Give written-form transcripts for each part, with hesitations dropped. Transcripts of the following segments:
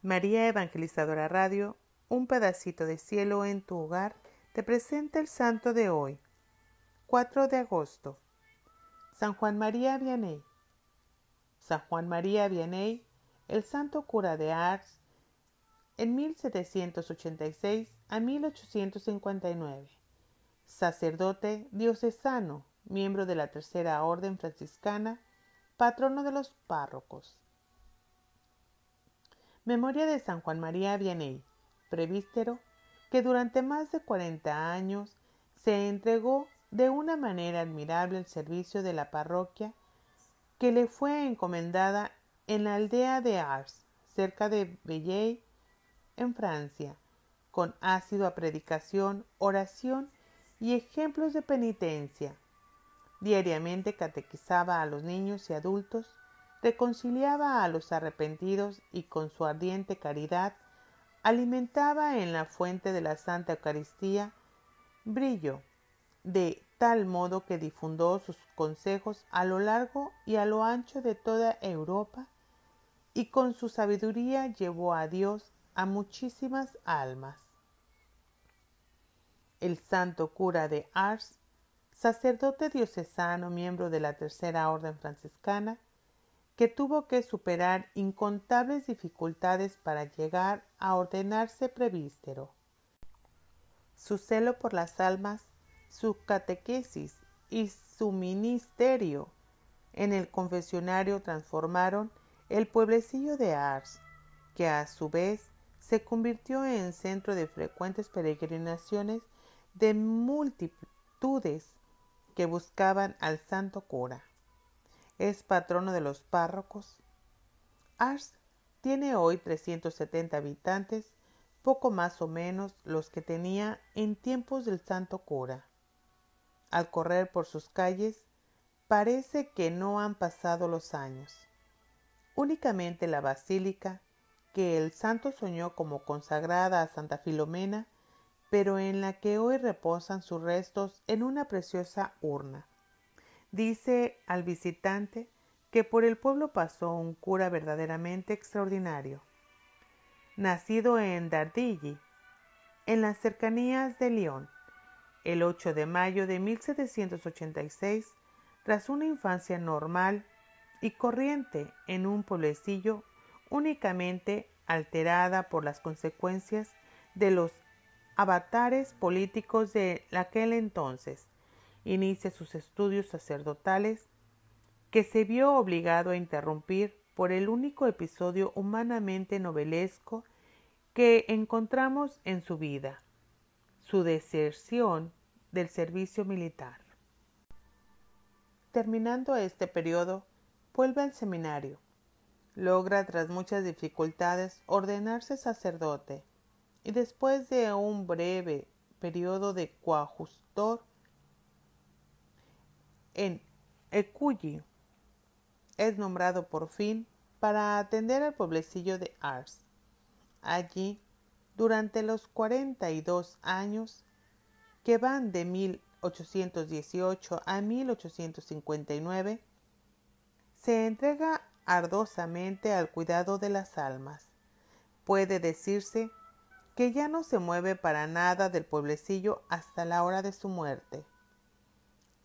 María Evangelizadora Radio, un pedacito de cielo en tu hogar, te presenta el santo de hoy, 4 de agosto. San Juan María Vianney. San Juan María Vianney, el santo cura de Ars, en 1786 a 1859. Sacerdote diocesano, miembro de la Tercera Orden Franciscana, patrono de los párrocos. Memoria de San Juan María Vianney, presbítero, que durante más de 40 años se entregó de una manera admirable al servicio de la parroquia que le fue encomendada en la aldea de Ars, cerca de Belley, en Francia, con ácida predicación, oración y ejemplos de penitencia. Diariamente catequizaba a los niños y adultos, reconciliaba a los arrepentidos y con su ardiente caridad alimentaba en la fuente de la Santa Eucaristía brillo, de tal modo que difundió sus consejos a lo largo y a lo ancho de toda Europa y con su sabiduría llevó a Dios a muchísimas almas. El santo cura de Ars, sacerdote diocesano, miembro de la Tercera Orden Franciscana, que tuvo que superar incontables dificultades para llegar a ordenarse presbítero. Su celo por las almas, su catequesis y su ministerio en el confesionario transformaron el pueblecillo de Ars, que a su vez se convirtió en centro de frecuentes peregrinaciones de multitudes que buscaban al santo cura. Es patrono de los párrocos. Ars tiene hoy 370 habitantes, poco más o menos los que tenía en tiempos del santo cura. Al correr por sus calles, parece que no han pasado los años. Únicamente la basílica, que el santo soñó como consagrada a Santa Filomena, pero en la que hoy reposan sus restos en una preciosa urna. Dice al visitante que por el pueblo pasó un cura verdaderamente extraordinario. Nacido en Dardilly, en las cercanías de Lyon, el 8 de mayo de 1786, tras una infancia normal y corriente en un pueblecillo únicamente alterada por las consecuencias de los avatares políticos de aquel entonces, inicia sus estudios sacerdotales, que se vio obligado a interrumpir por el único episodio humanamente novelesco que encontramos en su vida, su deserción del servicio militar. Terminando este periodo, vuelve al seminario. Logra, tras muchas dificultades, ordenarse sacerdote y después de un breve periodo de coadjutor en Écully, es nombrado por fin para atender al pueblecillo de Ars. Allí, durante los 42 años que van de 1818 a 1859, se entrega ardorosamente al cuidado de las almas. Puede decirse que ya no se mueve para nada del pueblecillo hasta la hora de su muerte.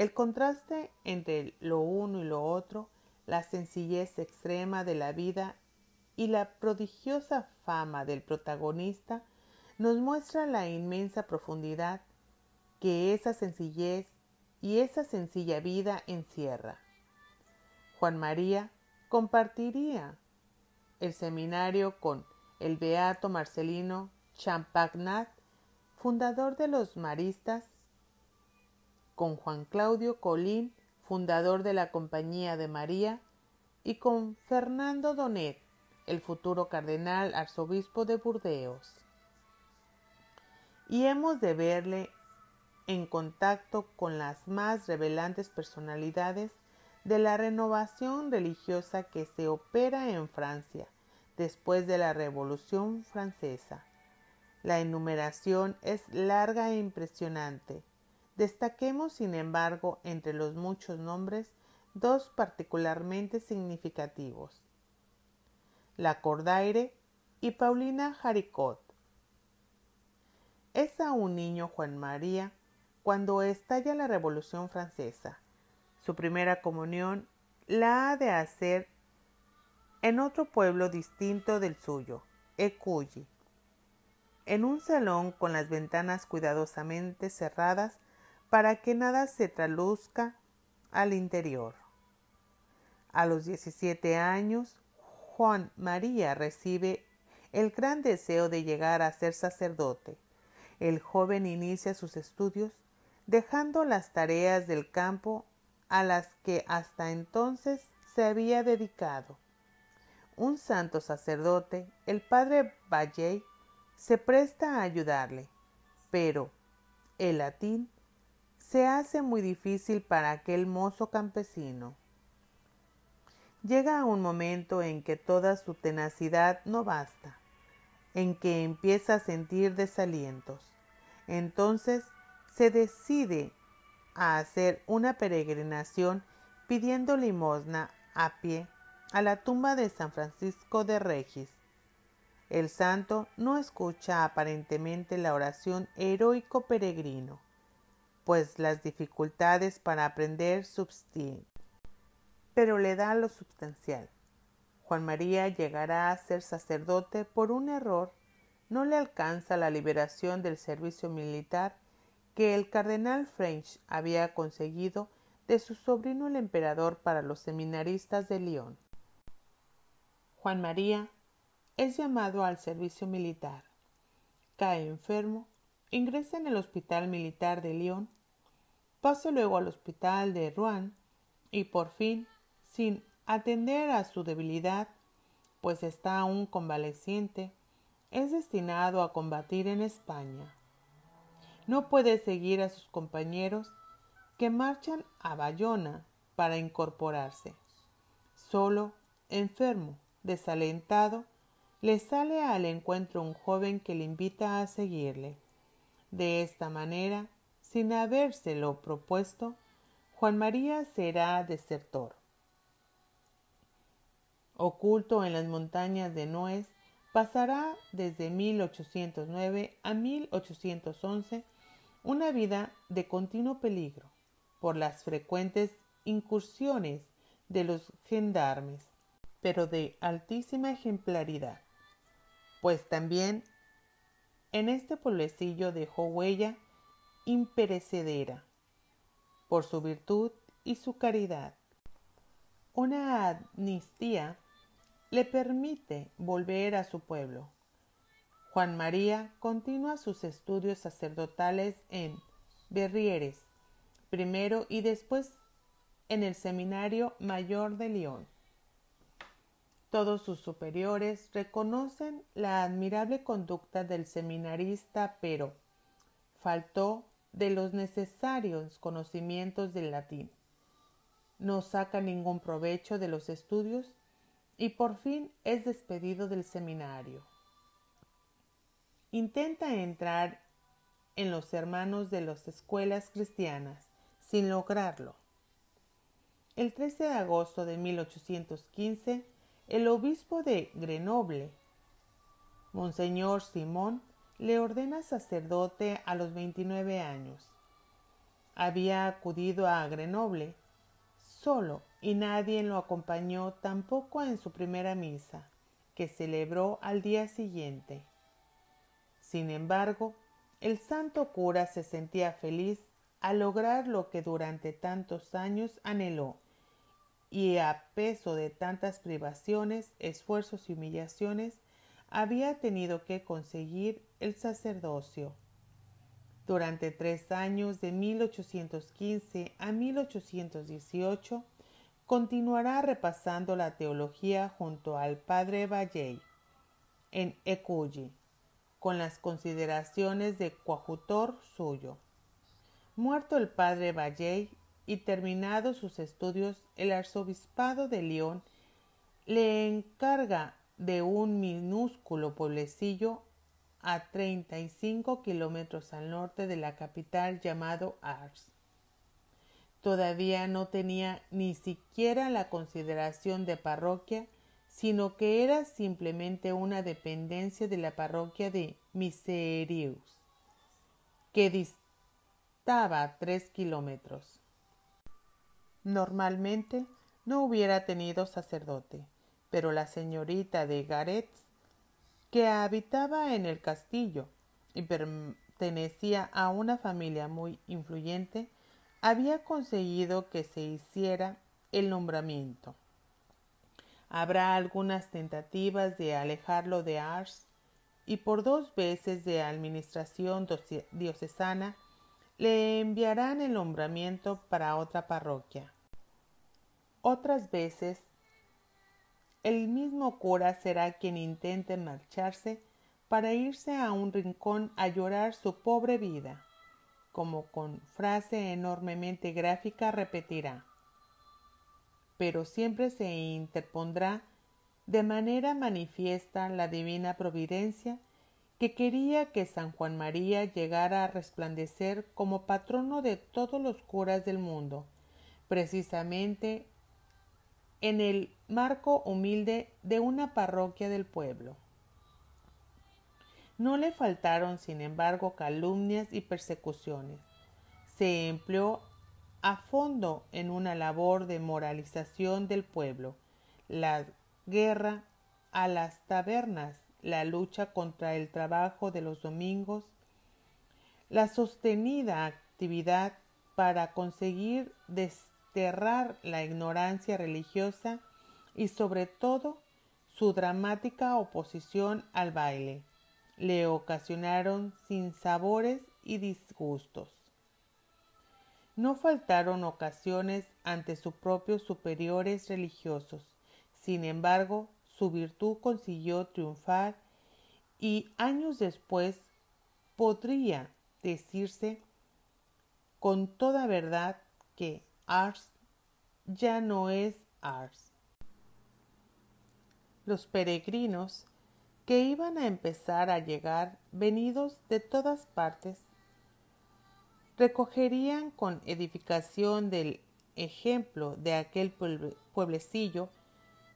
El contraste entre lo uno y lo otro, la sencillez extrema de la vida y la prodigiosa fama del protagonista nos muestra la inmensa profundidad que esa sencillez y esa sencilla vida encierra. Juan María compartiría el seminario con el beato Marcelino Champagnat, fundador de los maristas, con Juan Claudio Colín, fundador de la Compañía de María, y con Fernando Donet, el futuro cardenal arzobispo de Burdeos. Y hemos de verle en contacto con las más revelantes personalidades de la renovación religiosa que se opera en Francia después de la Revolución Francesa. La enumeración es larga e impresionante. Destaquemos, sin embargo, entre los muchos nombres, dos particularmente significativos. Lacordaire, y Paulina Jaricot. Es aún niño Juan María cuando estalla la Revolución Francesa. Su primera comunión la ha de hacer en otro pueblo distinto del suyo, Écully, en un salón con las ventanas cuidadosamente cerradas para que nada se traluzca al interior. A los 17 años, Juan María recibe el gran deseo de llegar a ser sacerdote. El joven inicia sus estudios dejando las tareas del campo a las que hasta entonces se había dedicado. Un santo sacerdote, el padre Valley, se presta a ayudarle, pero el latín se hace muy difícil para aquel mozo campesino. Llega un momento en que toda su tenacidad no basta, en que empieza a sentir desalientos. Entonces se decide a hacer una peregrinación pidiendo limosna a pie a la tumba de San Francisco de Regis. El santo no escucha aparentemente la oración heroico peregrino, pues las dificultades para aprender subsisten, pero le da lo substancial. Juan María llegará a ser sacerdote por un error. No le alcanza la liberación del servicio militar que el cardenal French había conseguido de su sobrino el emperador para los seminaristas de Lyon. Juan María es llamado al servicio militar. Cae enfermo, ingresa en el hospital militar de Lyon, pasa luego al hospital de Rouen y por fin, sin atender a su debilidad, pues está aún convaleciente, es destinado a combatir en España. No puede seguir a sus compañeros que marchan a Bayona para incorporarse. Solo, enfermo, desalentado, le sale al encuentro un joven que le invita a seguirle. De esta manera, sin habérselo propuesto, Juan María será desertor. Oculto en las montañas de Nuez, pasará desde 1809 a 1811 una vida de continuo peligro por las frecuentes incursiones de los gendarmes, pero de altísima ejemplaridad, pues también en este pueblecillo dejó huella imperecedera por su virtud y su caridad. Una amnistía le permite volver a su pueblo. Juan María continúa sus estudios sacerdotales en Verrieres, primero y después en el Seminario Mayor de Lyon. Todos sus superiores reconocen la admirable conducta del seminarista, pero faltó de los necesarios conocimientos del latín. No saca ningún provecho de los estudios y por fin es despedido del seminario. Intenta entrar en los hermanos de las escuelas cristianas, sin lograrlo. El 13 de agosto de 1815, el obispo de Grenoble, Monseñor Simón, le ordena sacerdote a los 29 años. Había acudido a Grenoble solo y nadie lo acompañó tampoco en su primera misa, que celebró al día siguiente. Sin embargo, el santo cura se sentía feliz al lograr lo que durante tantos años anheló, y a peso de tantas privaciones, esfuerzos y humillaciones, había tenido que conseguir el sacerdocio. Durante 3 años, de 1815 a 1818, continuará repasando la teología junto al padre Valley en Écully, con las consideraciones de coadjutor suyo. Muerto el padre Valley y terminados sus estudios, el arzobispado de Lyon le encarga de un minúsculo pueblecillo a 35 kilómetros al norte de la capital llamado Ars. Todavía no tenía ni siquiera la consideración de parroquia, sino que era simplemente una dependencia de la parroquia de Miserius, que distaba 3 kilómetros. Normalmente no hubiera tenido sacerdote, pero la señorita de Gareth, que habitaba en el castillo y pertenecía a una familia muy influyente, había conseguido que se hiciera el nombramiento. Habrá algunas tentativas de alejarlo de Ars y por 2 veces de administración diocesana le enviarán el nombramiento para otra parroquia. Otras veces el mismo cura será quien intente marcharse para irse a un rincón a llorar su pobre vida, como con frase enormemente gráfica repetirá, pero siempre se interpondrá de manera manifiesta la divina providencia que quería que San Juan María llegara a resplandecer como patrono de todos los curas del mundo, precisamente en el marco humilde de una parroquia del pueblo. No le faltaron, sin embargo, calumnias y persecuciones. Se empleó a fondo en una labor de moralización del pueblo, la guerra a las tabernas, la lucha contra el trabajo de los domingos, la sostenida actividad para conseguir desterrar la ignorancia religiosa y sobre todo su dramática oposición al baile le ocasionaron sinsabores y disgustos. No faltaron ocasiones ante sus propios superiores religiosos. Sin embargo, su virtud consiguió triunfar y años después podría decirse con toda verdad que Ars ya no es Ars. Los peregrinos que iban a empezar a llegar, venidos de todas partes, recogerían con edificación del ejemplo de aquel pueblecillo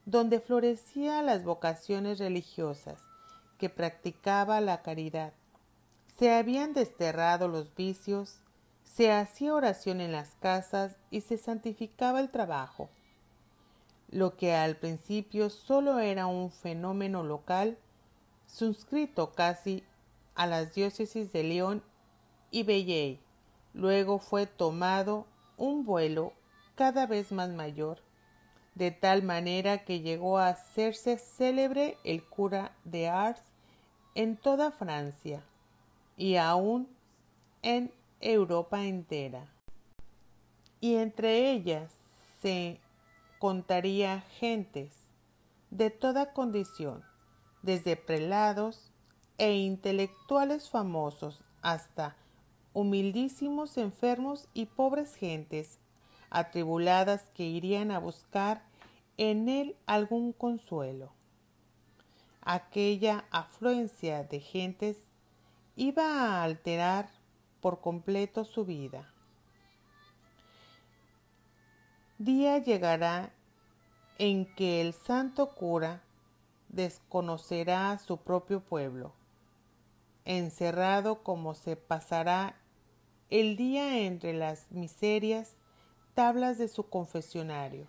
donde florecían las vocaciones religiosas, que practicaba la caridad. Se habían desterrado los vicios, se hacía oración en las casas y se santificaba el trabajo. Lo que al principio solo era un fenómeno local, suscrito casi a las diócesis de León y Belley, luego fue tomado un vuelo cada vez más mayor, de tal manera que llegó a hacerse célebre el cura de Ars en toda Francia y aún en Europa entera. Y entre ellas se contaría gentes de toda condición, desde prelados e intelectuales famosos hasta humildísimos enfermos y pobres gentes atribuladas que irían a buscar en él algún consuelo. Aquella afluencia de gentes iba a alterar por completo su vida. Día llegará en que el santo cura desconocerá a su propio pueblo, encerrado como se pasará el día entre las miserias tablas de su confesionario.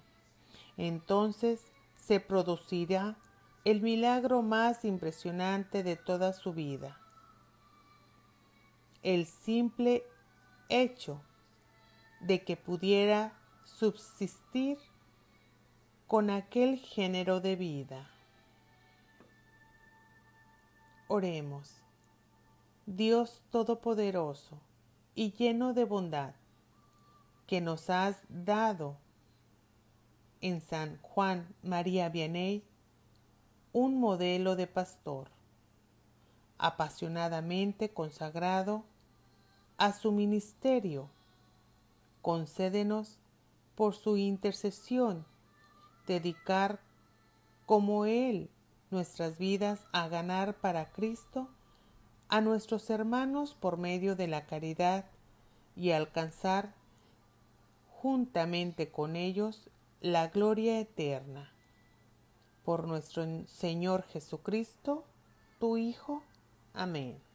Entonces se producirá el milagro más impresionante de toda su vida. El simple hecho de que pudiera subsistir con aquel género de vida. Oremos. Dios Todopoderoso y lleno de bondad, que nos has dado en San Juan María Vianney un modelo de pastor, apasionadamente consagrado a su ministerio. Concédenos por su intercesión dedicar como Él nuestras vidas a ganar para Cristo a nuestros hermanos por medio de la caridad y alcanzar juntamente con ellos la gloria eterna. por nuestro Señor Jesucristo, tu Hijo. Amén.